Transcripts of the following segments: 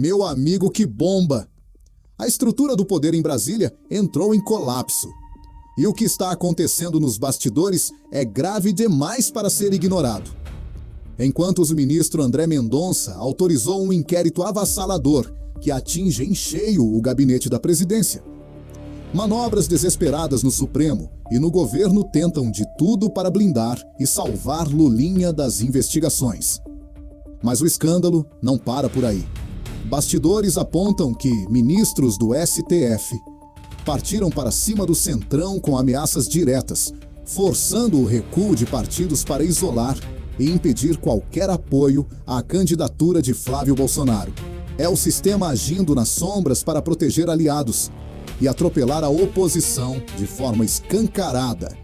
Meu amigo, que bomba! A estrutura do poder em Brasília entrou em colapso. E o que está acontecendo nos bastidores é grave demais para ser ignorado. Enquanto o ministro André Mendonça autorizou um inquérito avassalador que atinge em cheio o gabinete da presidência. Manobras desesperadas no Supremo e no governo tentam de tudo para blindar e salvar Lulinha das investigações. Mas o escândalo não para por aí. Bastidores apontam que ministros do STF partiram para cima do Centrão com ameaças diretas, forçando o recuo de partidos para isolar e impedir qualquer apoio à candidatura de Flávio Bolsonaro. É o sistema agindo nas sombras para proteger aliados e atropelar a oposição de forma escancarada.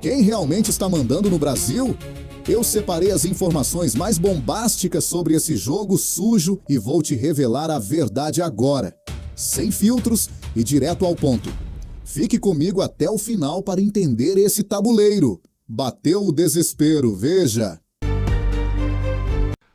Quem realmente está mandando no Brasil? Eu separei as informações mais bombásticas sobre esse jogo sujo e vou te revelar a verdade agora, sem filtros e direto ao ponto. Fique comigo até o final para entender esse tabuleiro. Bateu o desespero, veja.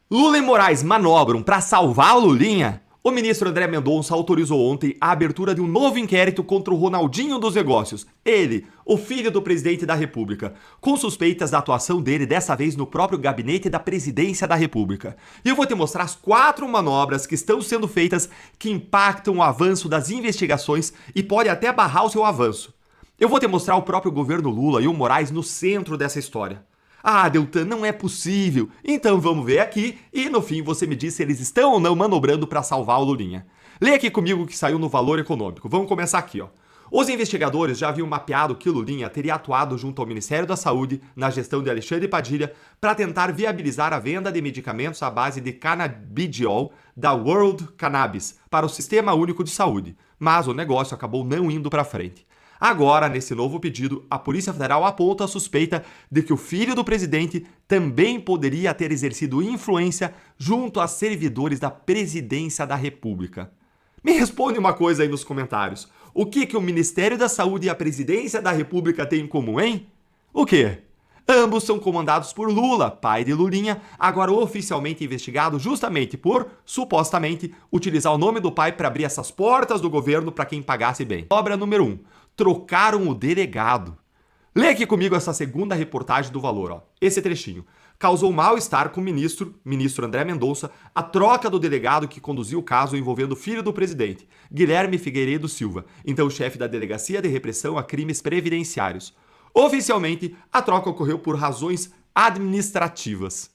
Lula e Moraes manobram para salvar o Lulinha? O ministro André Mendonça autorizou ontem a abertura de um novo inquérito contra o Ronaldinho dos Negócios, ele, o filho do presidente da República, com suspeitas da atuação dele dessa vez no próprio gabinete da presidência da República. E eu vou te mostrar as 4 manobras que estão sendo feitas que impactam o avanço das investigações e pode até barrar o seu avanço. Eu vou te mostrar o próprio governo Lula e o Moraes no centro dessa história. Ah, Deltan, não é possível. Então vamos ver aqui e no fim você me diz se eles estão ou não manobrando para salvar o Lulinha. Leia aqui comigo o que saiu no Valor Econômico. Vamos começar aqui, ó. Os investigadores já haviam mapeado que o Lulinha teria atuado junto ao Ministério da Saúde na gestão de Alexandre Padilha para tentar viabilizar a venda de medicamentos à base de canabidiol da World Cannabis para o Sistema Único de Saúde, mas o negócio acabou não indo para frente. Agora, nesse novo pedido, a Polícia Federal aponta a suspeita de que o filho do presidente também poderia ter exercido influência junto a servidores da Presidência da República. Me responde uma coisa aí nos comentários. O que o Ministério da Saúde e a Presidência da República têm em comum, hein? O quê? Ambos são comandados por Lula, pai de Lulinha, agora oficialmente investigado justamente por, supostamente, utilizar o nome do pai para abrir essas portas do governo para quem pagasse bem. Obra número 1. Trocaram o delegado. Lê aqui comigo essa segunda reportagem do Valor, ó. Esse trechinho. Causou mal-estar com o ministro André Mendonça, a troca do delegado que conduziu o caso envolvendo o filho do presidente, Guilherme Figueiredo Silva, então chefe da Delegacia de Repressão a Crimes Previdenciários. Oficialmente, a troca ocorreu por razões administrativas.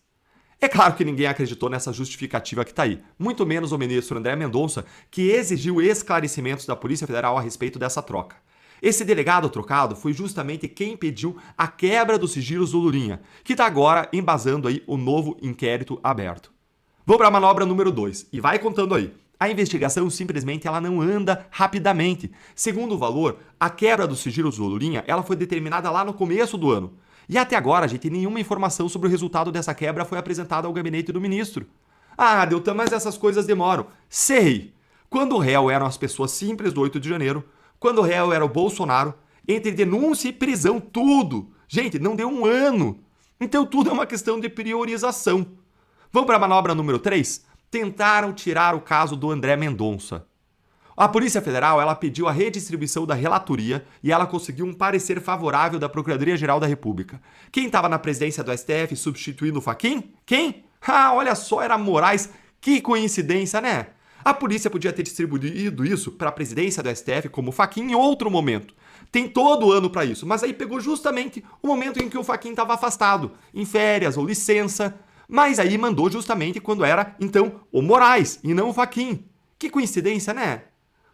É claro que ninguém acreditou nessa justificativa que está aí, muito menos o ministro André Mendonça, que exigiu esclarecimentos da Polícia Federal a respeito dessa troca. Esse delegado trocado foi justamente quem pediu a quebra dos sigilos do Lulinha, que está agora embasando aí o novo inquérito aberto. Vamos para a manobra número 2, e vai contando aí. A investigação simplesmente ela não anda rapidamente. Segundo o Valor, a quebra dos sigilos do Lulinha ela foi determinada lá no começo do ano. E até agora, gente, nenhuma informação sobre o resultado dessa quebra foi apresentada ao gabinete do ministro. Ah, Deltan, mas essas coisas demoram. Sei! Quando o réu eram as pessoas simples do 8 de janeiro, quando o réu era o Bolsonaro, entre denúncia e prisão, tudo. Gente, não deu um ano. Então tudo é uma questão de priorização. Vamos para a manobra número 3? Tentaram tirar o caso do André Mendonça. A Polícia Federal ela pediu a redistribuição da relatoria e ela conseguiu um parecer favorável da Procuradoria-Geral da República. Quem estava na presidência do STF substituindo o Fachin? Quem? Ah, olha só, era Moraes. Que coincidência, né? A polícia podia ter distribuído isso para a presidência do STF como Fachin em outro momento. Tem todo ano para isso, mas aí pegou justamente o momento em que o Fachin estava afastado, em férias ou licença. Mas aí mandou justamente quando era, então, o Moraes e não o Fachin. Que coincidência, né?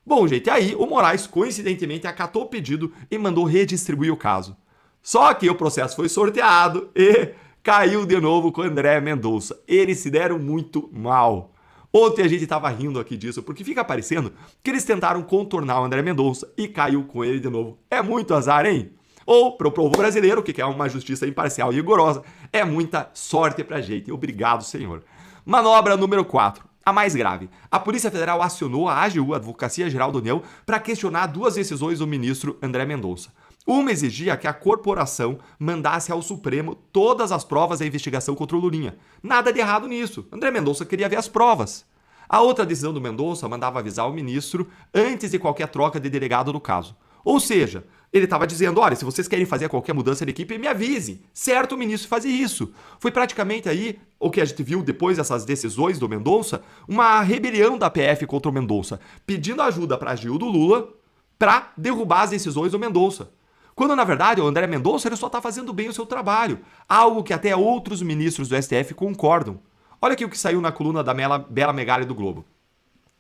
Bom, gente, aí o Moraes, coincidentemente, acatou o pedido e mandou redistribuir o caso. Só que o processo foi sorteado e caiu de novo com o André Mendonça. Eles se deram muito mal. Ontem a gente estava rindo aqui disso, porque fica parecendo que eles tentaram contornar o André Mendonça e caiu com ele de novo. É muito azar, hein? Ou, para o povo brasileiro, que quer uma justiça imparcial e rigorosa, é muita sorte pra gente. Obrigado, senhor. Manobra número 4. A mais grave. A Polícia Federal acionou a AGU, a Advocacia Geral da União, para questionar 2 decisões do ministro André Mendonça. Uma exigia que a corporação mandasse ao Supremo todas as provas da investigação contra o Lulinha. Nada de errado nisso. André Mendonça queria ver as provas. A outra decisão do Mendonça mandava avisar o ministro antes de qualquer troca de delegado do caso. Ou seja, ele estava dizendo, olha, se vocês querem fazer qualquer mudança de equipe, me avisem. Certo, o ministro fazia isso. Foi praticamente aí, o que a gente viu depois dessas decisões do Mendonça, uma rebelião da PF contra o Mendonça, pedindo ajuda para agir do Lula para derrubar as decisões do Mendonça. Quando, na verdade, o André Mendonça ele só está fazendo bem o seu trabalho, algo que até outros ministros do STF concordam. Olha aqui o que saiu na coluna da Bela Megali do Globo.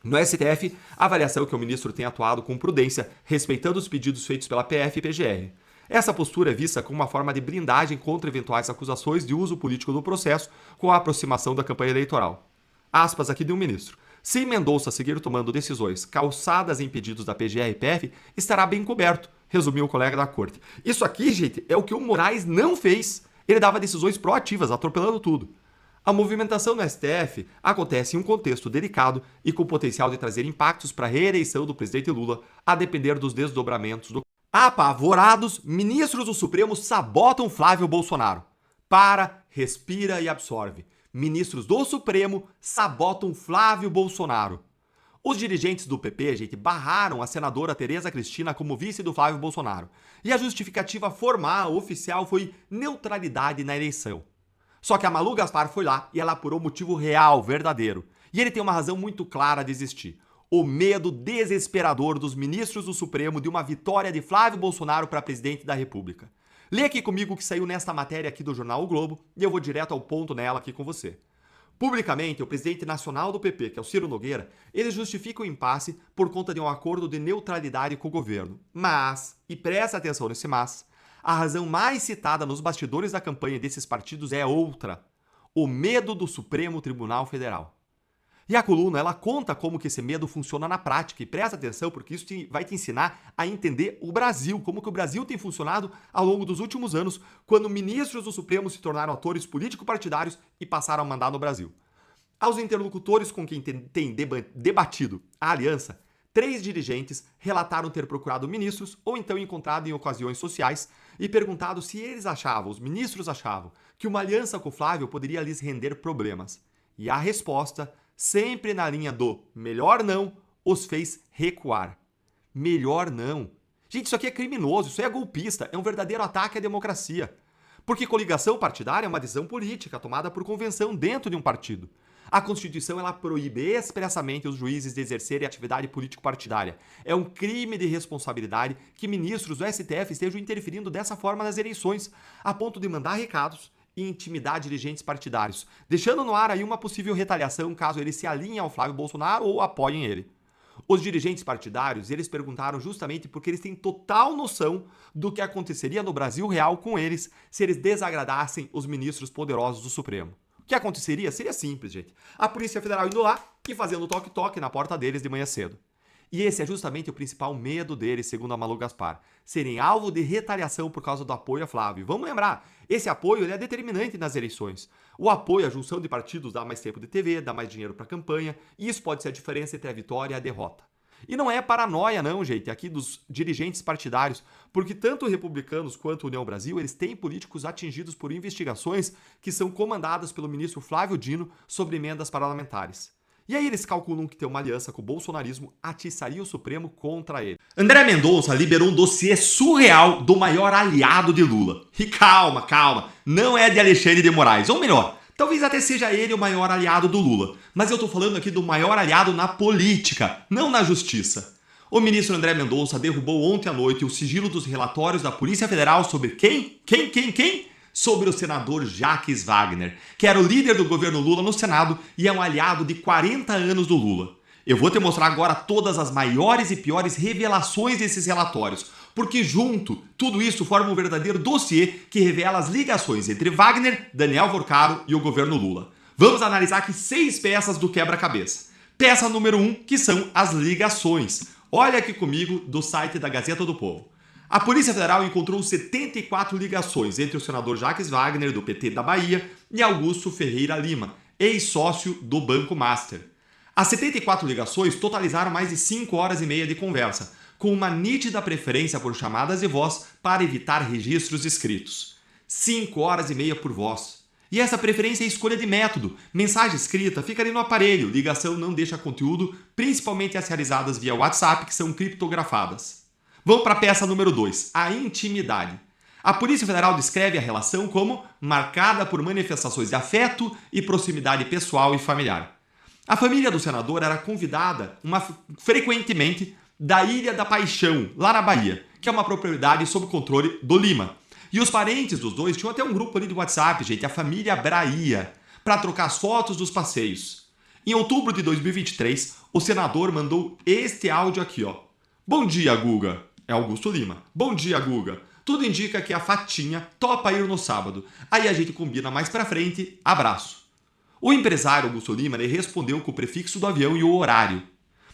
No STF, a avaliação é que o ministro tem atuado com prudência, respeitando os pedidos feitos pela PF e PGR. Essa postura é vista como uma forma de blindagem contra eventuais acusações de uso político do processo com a aproximação da campanha eleitoral. Aspas aqui de um ministro. Se Mendonça seguir tomando decisões calçadas em pedidos da PGR e PF, estará bem coberto, resumiu o colega da corte. Isso aqui, gente, é o que o Moraes não fez. Ele dava decisões proativas, atropelando tudo. A movimentação no STF acontece em um contexto delicado e com potencial de trazer impactos para a reeleição do presidente Lula, a depender dos desdobramentos do... Apavorados, ministros do Supremo sabotam Flávio Bolsonaro. Para, respira e absorve. Ministros do Supremo sabotam Flávio Bolsonaro. Os dirigentes do PP, gente, barraram a senadora Tereza Cristina como vice do Flávio Bolsonaro. E a justificativa formal, oficial, foi neutralidade na eleição. Só que a Malu Gaspar foi lá e ela apurou o motivo real, verdadeiro. E ele tem uma razão muito clara de existir. O medo desesperador dos ministros do Supremo de uma vitória de Flávio Bolsonaro para presidente da República. Lê aqui comigo o que saiu nesta matéria aqui do jornal O Globo e eu vou direto ao ponto nela aqui com você. Publicamente, o presidente nacional do PP, que é o Ciro Nogueira, ele justifica o impasse por conta de um acordo de neutralidade com o governo. Mas, e presta atenção nesse mas, a razão mais citada nos bastidores da campanha desses partidos é outra: o medo do Supremo Tribunal Federal. E a coluna, ela conta como que esse medo funciona na prática. E presta atenção, porque isso vai te ensinar a entender o Brasil, como que o Brasil tem funcionado ao longo dos últimos anos, quando ministros do Supremo se tornaram atores político-partidários e passaram a mandar no Brasil. Aos interlocutores com quem tem debatido a aliança, 3 dirigentes relataram ter procurado ministros ou então encontrado em ocasiões sociais e perguntado se eles achavam, os ministros achavam, que uma aliança com o Flávio poderia lhes render problemas. E a resposta, sempre na linha do melhor não, os fez recuar. Melhor não. Gente, isso aqui é criminoso, isso é golpista, é um verdadeiro ataque à democracia. Porque coligação partidária é uma decisão política tomada por convenção dentro de um partido. A Constituição ela proíbe expressamente os juízes de exercerem atividade político-partidária. É um crime de responsabilidade que ministros do STF estejam interferindo dessa forma nas eleições, a ponto de mandar recados e intimidar dirigentes partidários, deixando no ar aí uma possível retaliação caso eles se alinhem ao Flávio Bolsonaro ou apoiem ele. Os dirigentes partidários, eles perguntaram justamente porque eles têm total noção do que aconteceria no Brasil real com eles se eles desagradassem os ministros poderosos do Supremo. O que aconteceria? Seria simples, gente. A Polícia Federal indo lá e fazendo toque-toque na porta deles de manhã cedo. E esse é justamente o principal medo deles, segundo a Malu Gaspar, serem alvo de retaliação por causa do apoio a Flávio. Vamos lembrar, esse apoio ele é determinante nas eleições. O apoio à junção de partidos dá mais tempo de TV, dá mais dinheiro para a campanha, e isso pode ser a diferença entre a vitória e a derrota. E não é paranoia não, gente, aqui dos dirigentes partidários, porque tanto republicanos quanto União Brasil, eles têm políticos atingidos por investigações que são comandadas pelo ministro Flávio Dino sobre emendas parlamentares. E aí eles calculam que ter uma aliança com o bolsonarismo atiçaria o Supremo contra ele. André Mendonça liberou um dossiê surreal do maior aliado de Lula. E calma, não é de Alexandre de Moraes, ou melhor, talvez até seja ele o maior aliado do Lula, mas eu tô falando aqui do maior aliado na política, não na justiça. O ministro André Mendonça derrubou ontem à noite o sigilo dos relatórios da Polícia Federal sobre quem? Sobre o senador Jacques Wagner, que era o líder do governo Lula no Senado e é um aliado de 40 anos do Lula. Eu vou te mostrar agora todas as maiores e piores revelações desses relatórios, porque junto, tudo isso forma um verdadeiro dossiê que revela as ligações entre Wagner, Daniel Vorcaro e o governo Lula. Vamos analisar aqui 6 peças do quebra-cabeça. Peça número 1, que são as ligações. Olha aqui comigo do site da Gazeta do Povo. A Polícia Federal encontrou 74 ligações entre o senador Jacques Wagner, do PT da Bahia, e Augusto Ferreira Lima, ex-sócio do Banco Master. As 74 ligações totalizaram mais de 5 horas e meia de conversa, com uma nítida preferência por chamadas de voz para evitar registros escritos. 5 horas e meia por voz. E essa preferência é escolha de método. Mensagem escrita fica ali no aparelho, ligação não deixa conteúdo, principalmente as realizadas via WhatsApp, que são criptografadas. Vamos para a peça número 2, a intimidade. A Polícia Federal descreve a relação como marcada por manifestações de afeto e proximidade pessoal e familiar. A família do senador era convidada frequentemente da Ilha da Paixão, lá na Bahia, que é uma propriedade sob controle do Lima. E os parentes dos dois tinham até um grupo ali de WhatsApp, gente, a família Braia, para trocar as fotos dos passeios. Em outubro de 2023, o senador mandou este áudio aqui, ó. Bom dia, Guga. É Augusto Lima. Bom dia, Guga. Tudo indica que a Fatinha topa ir no sábado. Aí a gente combina mais pra frente. Abraço. O empresário Augusto Lima respondeu com o prefixo do avião e o horário.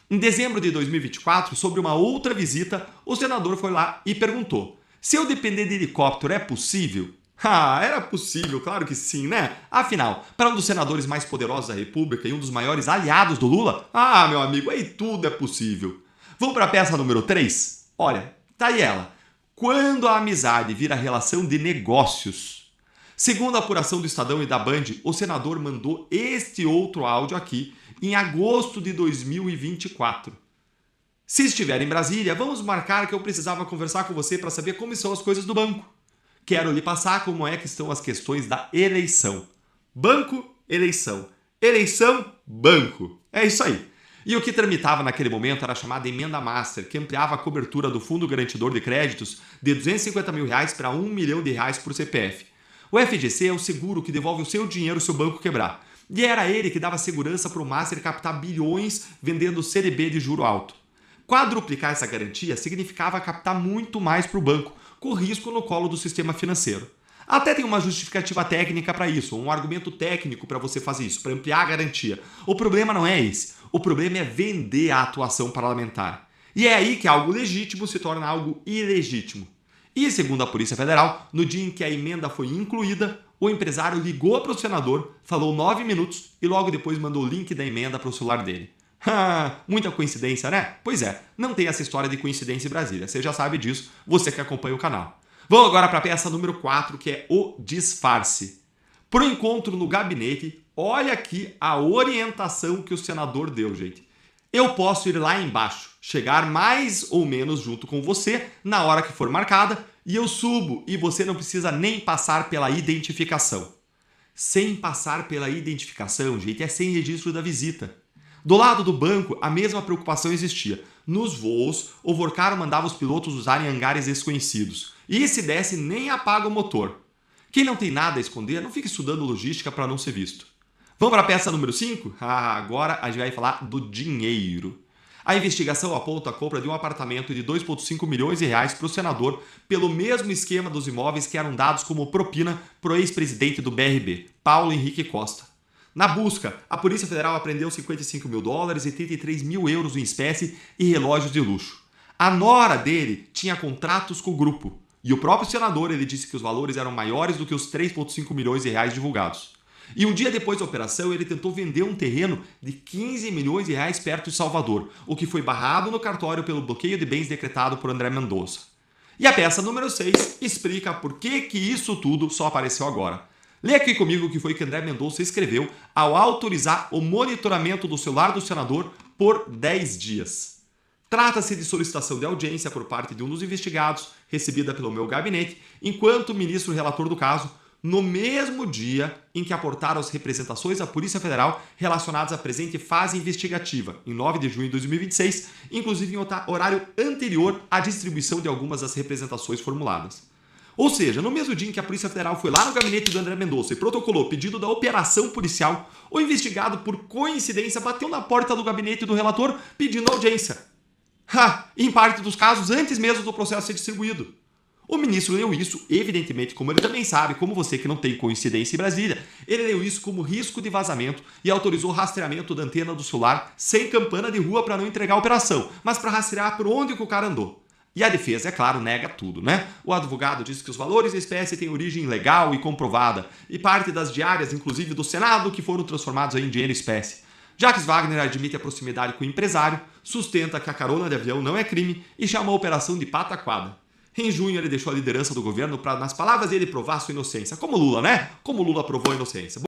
Em dezembro de 2024, sobre uma outra visita, o senador foi lá e perguntou: se eu depender de helicóptero, é possível? Ah, era possível, claro que sim, né? Afinal, para um dos senadores mais poderosos da República e um dos maiores aliados do Lula, meu amigo, aí tudo é possível. Vamos para a peça número 3? Olha, tá aí ela. Quando a amizade vira relação de negócios. Segundo a apuração do Estadão e da Band, o senador mandou este outro áudio aqui em agosto de 2024. Se estiver em Brasília, vamos marcar que eu precisava conversar com você para saber como são as coisas do banco. Quero lhe passar como é que estão as questões da eleição. Banco, eleição. Eleição, banco. É isso aí. E o que tramitava naquele momento era a chamada Emenda Master, que ampliava a cobertura do Fundo Garantidor de Créditos de R$ 250 mil para R$ 1 milhão por CPF. O FGC é o seguro que devolve o seu dinheiro se o banco quebrar. E era ele que dava segurança para o Master captar bilhões vendendo CDB de juro alto. Quadruplicar essa garantia significava captar muito mais para o banco, com risco no colo do sistema financeiro. Até tem uma justificativa técnica para isso, um argumento técnico para você fazer isso, para ampliar a garantia. O problema não é esse. O problema é vender a atuação parlamentar. E é aí que algo legítimo se torna algo ilegítimo. E, segundo a Polícia Federal, no dia em que a emenda foi incluída, o empresário ligou para o senador, falou 9 minutos e logo depois mandou o link da emenda para o celular dele. Muita coincidência, né? Pois é, não tem essa história de coincidência em Brasília. Você já sabe disso, você que acompanha o canal. Vamos agora para a peça número 4, que é o disfarce. Para o encontro no gabinete, olha aqui a orientação que o senador deu, gente. Eu posso ir lá embaixo, chegar mais ou menos junto com você na hora que for marcada e eu subo e você não precisa nem passar pela identificação. Sem passar pela identificação, gente, é sem registro da visita. Do lado do banco, a mesma preocupação existia. Nos voos, o Vorcaro mandava os pilotos usarem hangares desconhecidos. E se desse, nem apaga o motor. Quem não tem nada a esconder, não fica estudando logística para não ser visto. Vamos para a peça número 5? Agora a gente vai falar do dinheiro. A investigação aponta a compra de um apartamento de 2,5 milhões de reais para o senador pelo mesmo esquema dos imóveis que eram dados como propina para o ex-presidente do BRB, Paulo Henrique Costa. Na busca, a Polícia Federal apreendeu 55 mil dólares e 33 mil euros em espécie e relógios de luxo. A nora dele tinha contratos com o grupo. E o próprio senador ele disse que os valores eram maiores do que os 3,5 milhões de reais divulgados. E um dia depois da operação, ele tentou vender um terreno de 15 milhões de reais perto de Salvador, o que foi barrado no cartório pelo bloqueio de bens decretado por André Mendonça. E a peça número 6 explica por que isso tudo só apareceu agora. Lê aqui comigo o que foi que André Mendonça escreveu ao autorizar o monitoramento do celular do senador por 10 dias. Trata-se de solicitação de audiência por parte de um dos investigados, recebida pelo meu gabinete, enquanto ministro relator do caso, no mesmo dia em que aportaram as representações da Polícia Federal relacionadas à presente fase investigativa, em 9 de junho de 2026, inclusive em horário anterior à distribuição de algumas das representações formuladas. Ou seja, no mesmo dia em que a Polícia Federal foi lá no gabinete do André Mendonça e protocolou pedido da operação policial, o investigado, por coincidência, bateu na porta do gabinete do relator pedindo audiência. Em parte dos casos, antes mesmo do processo ser distribuído. O ministro leu isso, evidentemente, como ele também sabe, como você que não tem coincidência em Brasília, ele leu isso como risco de vazamento e autorizou o rastreamento da antena do celular sem campana de rua para não entregar a operação, mas para rastrear por onde que o cara andou. E a defesa, é claro, nega tudo, né? O advogado diz que os valores da espécie têm origem legal e comprovada, e parte das diárias, inclusive do Senado, que foram transformados em dinheiro espécie. Jacques Wagner admite a proximidade com o empresário, sustenta que a carona de avião não é crime e chama a operação de pataquada. Em junho ele deixou a liderança do governo para, nas palavras dele, provar sua inocência. Como Lula, né? Como Lula provou a inocência.